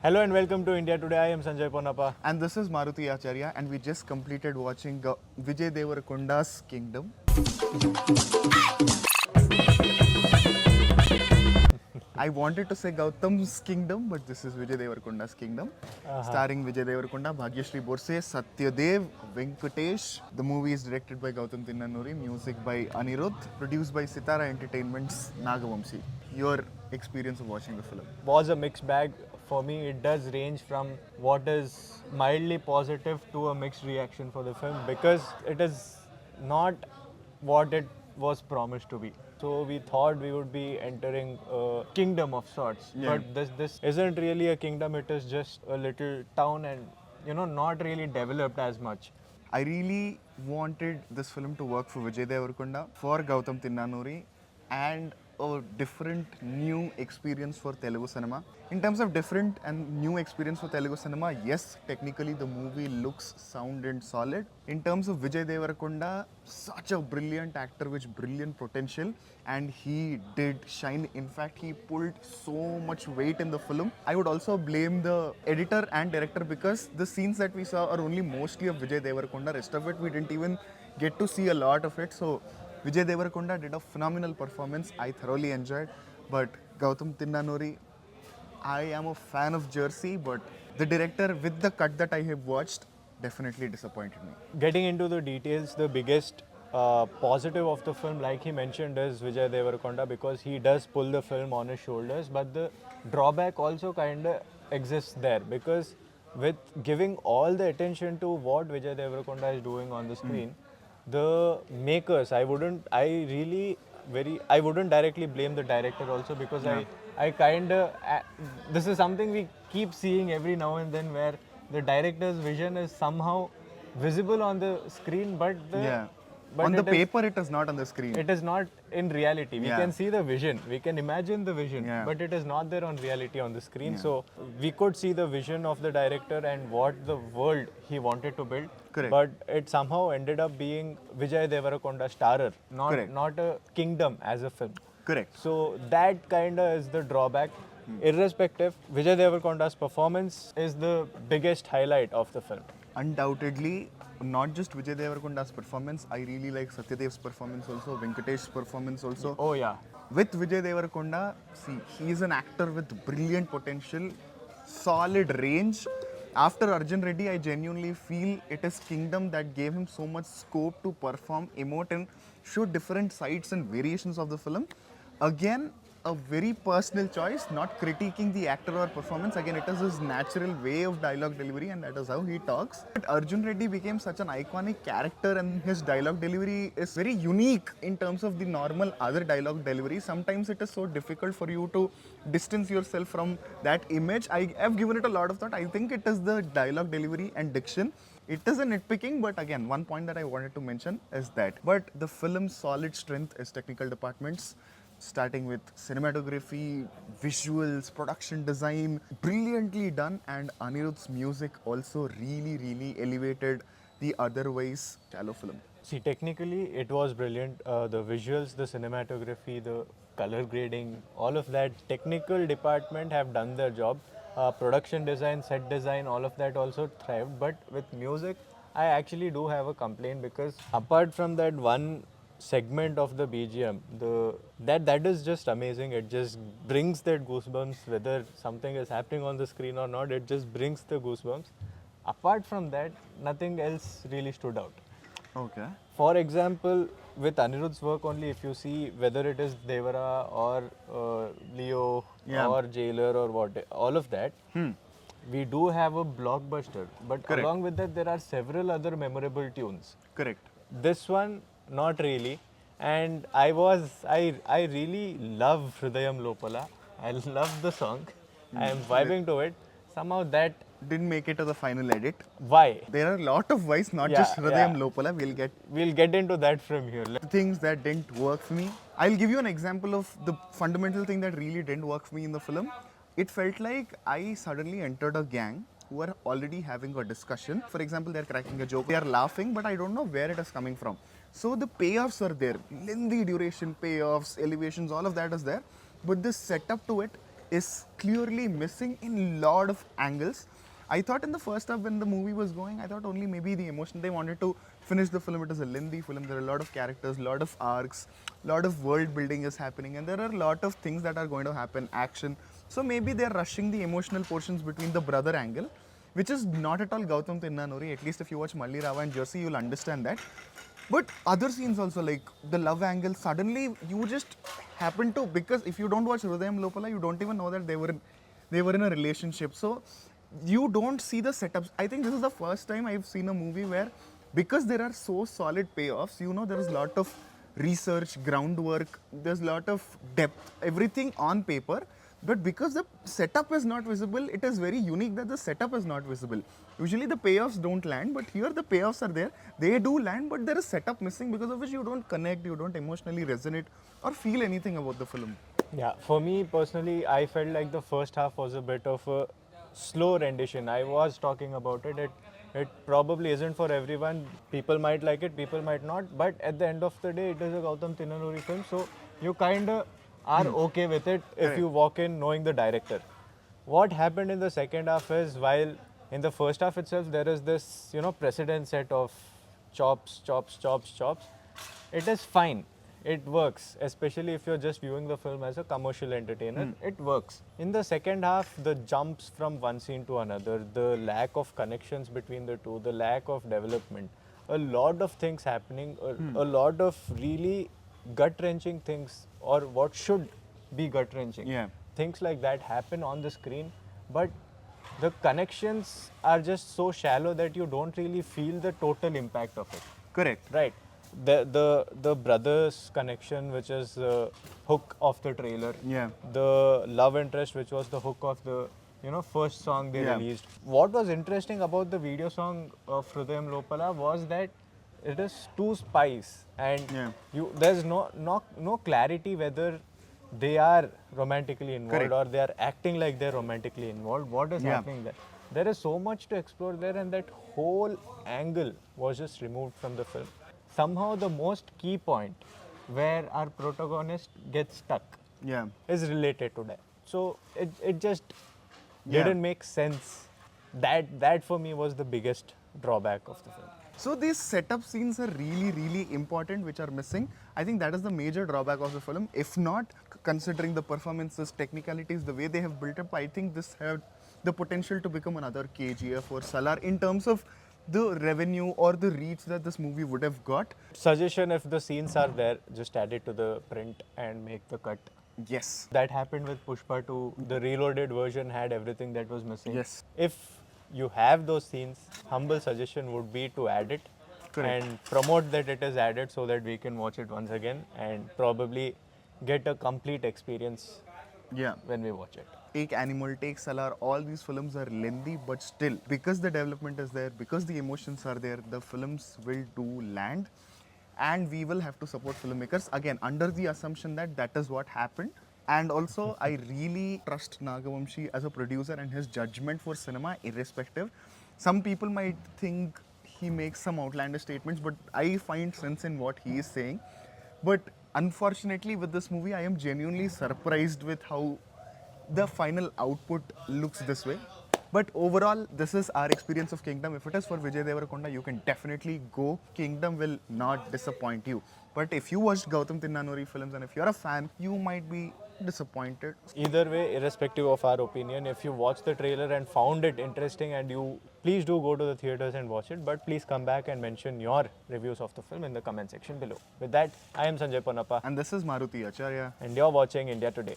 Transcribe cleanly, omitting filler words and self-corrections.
Hello and welcome to India Today. I am Sanjay Ponappa. And this is Maruti Acharya, and we just completed watching Vijay Deverakonda's Kingdom. I wanted to say Gautam's Kingdom, but this is Vijay Deverakonda's Kingdom. Starring Vijay Deverakonda, Bhagyashri Borse, Satya, Venkatesh. The movie is directed by Gowtam Tinnanuri, music by Anirudh, produced by Sithara Entertainment's Naga, Vamsi. Your experience of watching the film? Was a mixed bag. For me, it does range from what is mildly positive to a mixed reaction for the film because it is not what it was promised to be. So we thought we would be entering a kingdom of sorts, but this isn't really a kingdom. It is just a little town and not really developed as much. I really wanted this film to work for Vijay Deverakonda, for Gowtam Tinnanuri, and a different new experience for Telugu cinema. In terms of different and new experience for Telugu cinema, yes, technically the movie looks sound and solid. In terms of Vijay Deverakonda, such a brilliant actor with brilliant potential, and he did shine. In fact, he pulled so much weight in the film. I would also blame the editor and director because the scenes that we saw are only mostly of Vijay Deverakonda. Rest of it, we didn't even get to see a lot of it. So Vijay Deverakonda did a phenomenal performance. I thoroughly enjoyed. But Gowtam Tinnanuri, I am a fan of Jersey, but the director with the cut that I have watched definitely disappointed me. Getting into the details, the biggest positive of the film, like he mentioned, is Vijay Deverakonda because he does pull the film on his shoulders. But the drawback also kind of exists there because with giving all the attention to what Vijay Deverakonda is doing on the screen, the makers, I wouldn't directly blame the director also because I kind of, this is something we keep seeing every now and then where the director's vision is somehow visible on the screen, but on the paper it is not on the screen. It is not in reality. We can see the vision, we can imagine the vision, but it is not there on reality on the screen. So we could see the vision of the director and what the world he wanted to build. Correct. But it somehow ended up being Vijay Deverakonda starrer, not a kingdom as a film. Correct. So that kind of is the drawback. Irrespective, Vijay Deverakonda's performance is the biggest highlight of the film. Undoubtedly, not just Vijay Deverakonda's performance, I really like Satyadev's performance also, Venkatesh's performance also. Oh yeah. With Vijay Deverakonda, see, he is an actor with brilliant potential, solid range. After Arjun Reddy, I genuinely feel it is Kingdom that gave him so much scope to perform, emote and show different sides and variations of the film. Again, a very personal choice, not critiquing the actor or performance. Again, it is his natural way of dialogue delivery and that is how he talks. But Arjun Reddy became such an iconic character and his dialogue delivery is very unique in terms of the normal other dialogue delivery. Sometimes it is so difficult for you to distance yourself from that image. I have given it a lot of thought. I think it is the dialogue delivery and diction. It is a nitpicking, but again, one point that I wanted to mention is that. But the film's solid strength is technical departments, starting with cinematography, visuals, production design, brilliantly done, and Anirudh's music also really elevated the otherwise shallow film. See, technically it was brilliant. The visuals, the cinematography, the color grading, all of that technical department have done their job. Production design, set design, all of that also thrived. But with music, I actually do have a complaint because apart from that one segment of the BGM, that is just amazing. It just brings that goosebumps, whether something is happening on the screen or not, it just brings the goosebumps. Apart from that, nothing else really stood out. Okay. For example, with Anirudh's work only, if you see whether it is Devara or Leo or Jailer or what, all of that, we do have a blockbuster. But along with that, there are several other memorable tunes. Correct. This one, not really. And I really love Hridayam Lopala. I love the song. I am vibing to it. Somehow that didn't make it to the final edit. Why? There are a lot of whys, not just Hridayam Lopala. We'll get into that from here. The things that didn't work for me. I'll give you an example of the fundamental thing that really didn't work for me in the film. It felt like I suddenly entered a gang who are already having a discussion. For example, they're cracking a joke, they are laughing, but I don't know where it is coming from. So the payoffs are there, lengthy duration payoffs, elevations, all of that is there. But the setup to it is clearly missing in lot of angles. I thought in the first half when the movie was going, I thought only maybe the emotion they wanted to finish the film. It is a lengthy film. There are a lot of characters, lot of arcs, lot of world building is happening, and there are a lot of things that are going to happen. Action. So maybe they're rushing the emotional portions between the brother angle, which is not at all Gowtam Tinnanuri. At least if you watch Malli Rava and Jersey, you'll understand that. But other scenes also, like the love angle, suddenly you just happen to, because if you don't watch Hrudayam Lopala, you don't even know that they were in a relationship. So you don't see the setups. I think this is the first time I've seen a movie where, because there are so solid payoffs, you know, there is a lot of research, groundwork, there's a lot of depth, everything on paper. But because the setup is not visible, it is very unique that the setup is not visible. Usually the payoffs don't land, but here the payoffs are there. They do land, but there is setup missing, because of which you don't connect, you don't emotionally resonate or feel anything about the film. Yeah, for me personally, I felt like the first half was a bit of a slow rendition. I was talking about it. It probably isn't for everyone. People might like it, people might not. But at the end of the day, it is a Gowtam Tinnanuri film, so you kind of are okay with it if you walk in knowing the director. What happened in the second half is, while in the first half itself there is this, precedent set of chops, chops, chops, chops. It is fine. It works, especially if you're just viewing the film as a commercial entertainer. It works. In the second half, the jumps from one scene to another, the lack of connections between the two, the lack of development, a lot of things happening, a lot of really gut-wrenching things, or what should be gut-wrenching. Yeah. Things like that happen on the screen, but the connections are just so shallow that you don't really feel the total impact of it. Correct. Right. The brothers connection, which is the hook of the trailer. Yeah. The love interest, which was the hook of the first song they released. What was interesting about the video song of Hrudayam Lopala was that it is two spies, and there's no clarity whether they are romantically involved or they are acting like they're romantically involved. What is happening there? There is so much to explore there, and that whole angle was just removed from the film. Somehow the most key point where our protagonist gets stuck is related to that. So it just didn't make sense. That for me was the biggest drawback of the film. So these setup scenes are really, really important, which are missing. I think that is the major drawback of the film. If not, considering the performances, technicalities, the way they have built up, I think this had the potential to become another KGF or Salar in terms of the revenue or the reach that this movie would have got. Suggestion: if the scenes are there, just add it to the print and make the cut. Yes. That happened with Pushpa 2. The reloaded version had everything that was missing. Yes. If you have those scenes, humble suggestion would be to add it. Correct. And promote that it is added so that we can watch it once again and probably get a complete experience when we watch it. Take Animal, take Salar, all these films are lengthy, but still, because the development is there, because the emotions are there, the films will do land, and we will have to support filmmakers, again, under the assumption that that is what happened. And also, I really trust Naga Vamsi as a producer and his judgment for cinema, irrespective. Some people might think he makes some outlandish statements, but I find sense in what he is saying. But unfortunately, with this movie, I am genuinely surprised with how the final output looks this way. But overall, this is our experience of Kingdom. If it is for Vijay Deverakonda, you can definitely go. Kingdom will not disappoint you. But if you watched Gowtam Tinnanuri films and if you're a fan, you might be disappointed. Either way, irrespective of our opinion, if you watched the trailer and found it interesting, and you please do go to the theaters and watch it, but please come back and mention your reviews of the film in the comment section below. With that, I am Sanjay Ponappa. And this is Maruti Acharya. And you're watching India Today.